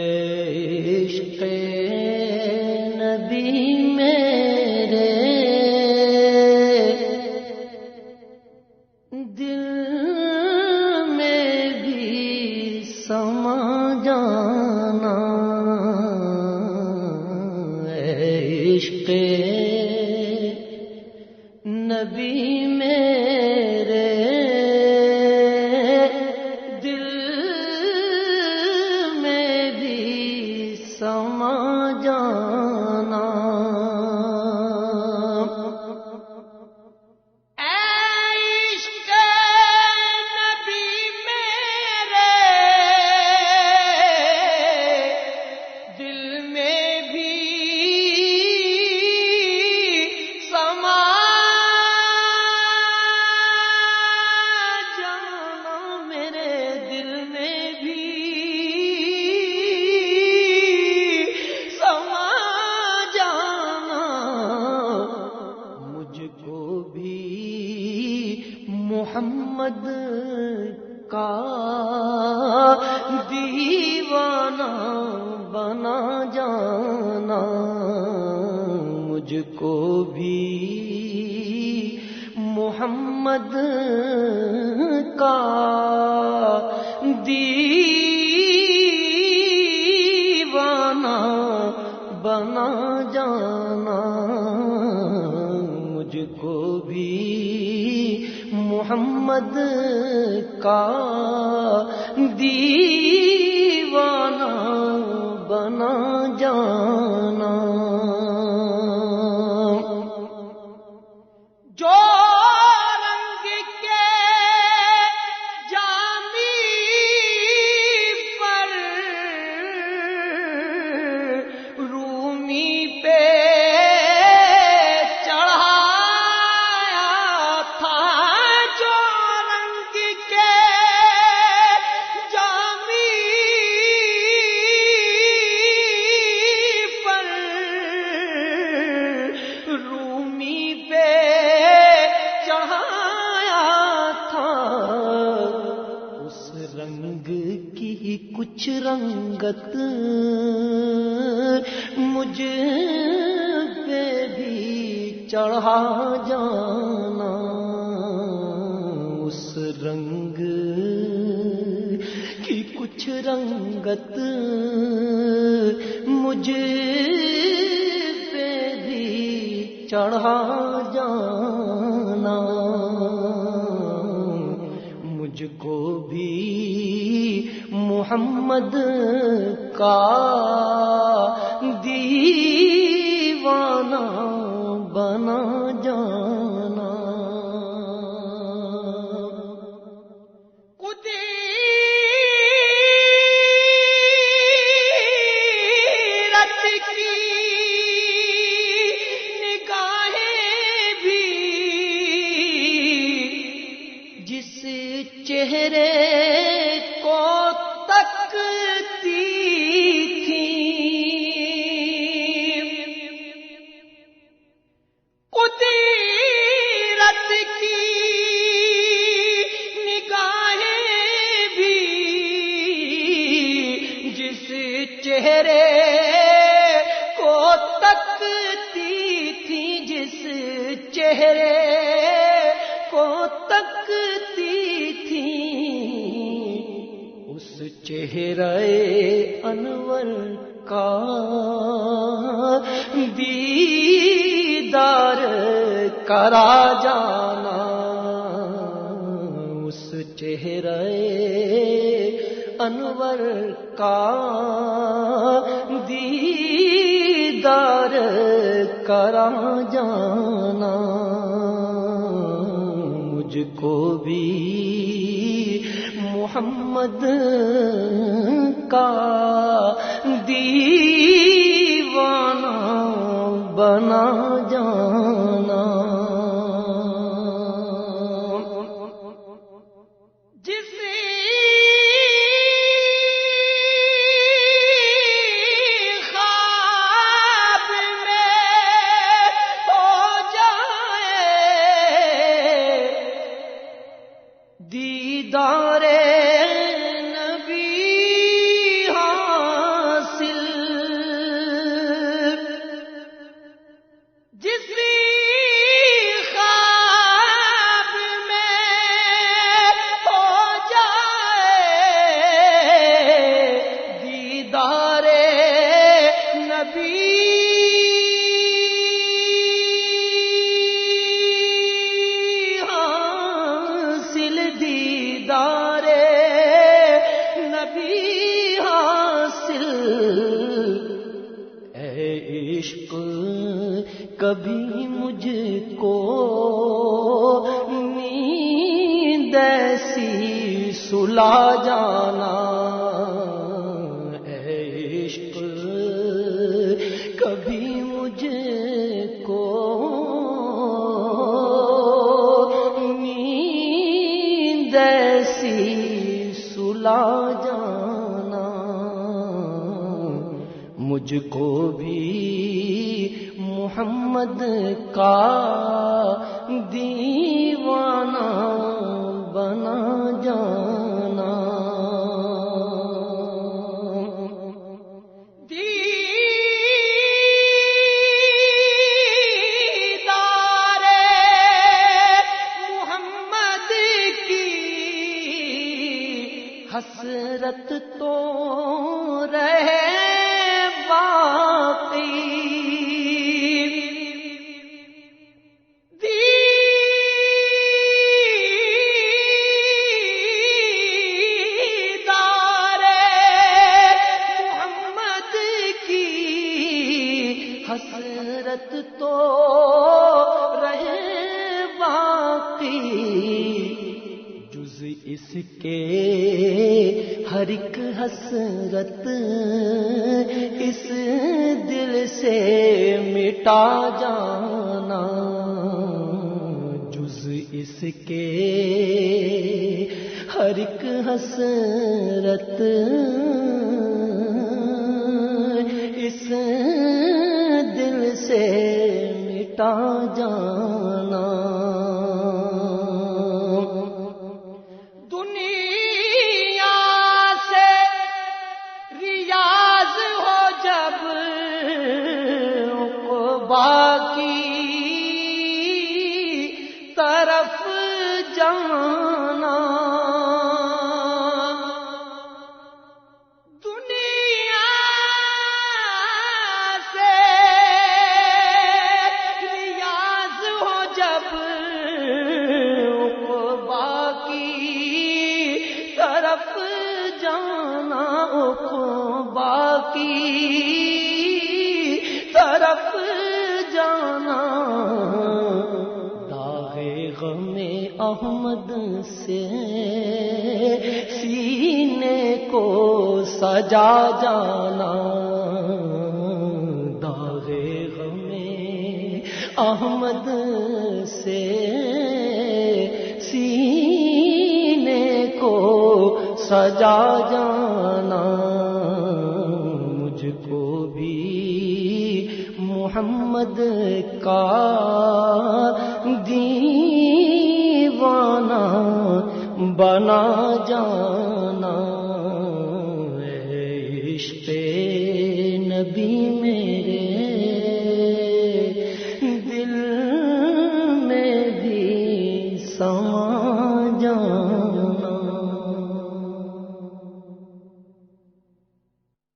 عشق نبی میرے دل میں بھی سما جانا، عشق نبی میرے دل میں بھی سما جانا، عشق نبی میرے دل میں بھی سما جانا، میرے دل میں بھی سما جانا، مجھ کو بھی محمد کا دیوانہ بنا جانا، مجھ کو بھی محمد کا دیوانہ بنا جانا، مجھ کو بھی محمد کا دیوانہ بنا جانا، جو رنگ کے جامی پر رومی پہ چڑھایا تھا، جو رنگ کے جامی پر رومی پہ چڑھایا تھا، اس رنگ کی کچھ رنگت مجھ پہ بھی چڑھا جانا، اس رنگ کی کچھ رنگت مجھ پہ بھی چڑھا جانا، مجھ کو بھی محمد کا دیوانہ بنا جانا، قدرت کی نگاہیں بھی جس چہرے کو تکتی تھیں، قدرت کی نگاہیں بھی جس چہرے کو تکتی تھی، جس چہرے کو تکتی تھی، اس چہرے انور کا دیدار کرا جانا، اس چہرے انور کا دیدار کرا جانا، مجھ کو بھی محمد کا دیوانہ بنا جانا، جس خواب میں ہو جائے دیدار نبی، ہاں کبھی مجھ کو نیند ایسی سلا جانا، اے عشق کبھی مجھ کو نیند ایسی سلا جانا، مجھ کو بھی محمد کا دیوانہ بنا جانا۔ دیدار محمد کی حسرت تو رہے باقی، حسرت تو رہے باقی، جز اس کے ہر ایک حسرت اس دل سے مٹا جانا، جز اس کے ہر ایک حسرت اس دل سے مٹا جانا۔ دنیا سے ریاض ہو جب عقبا کی طرف جانا، طرف جانا، عقبا کی طرف جانا، داغ غم احمد سے سینے کو سجا جانا، داغ غم احمد سے سینے کو سجا جانا، مجھ کو بھی محمد کا دیوانہ بنا جانا، اے عشق نبی میرے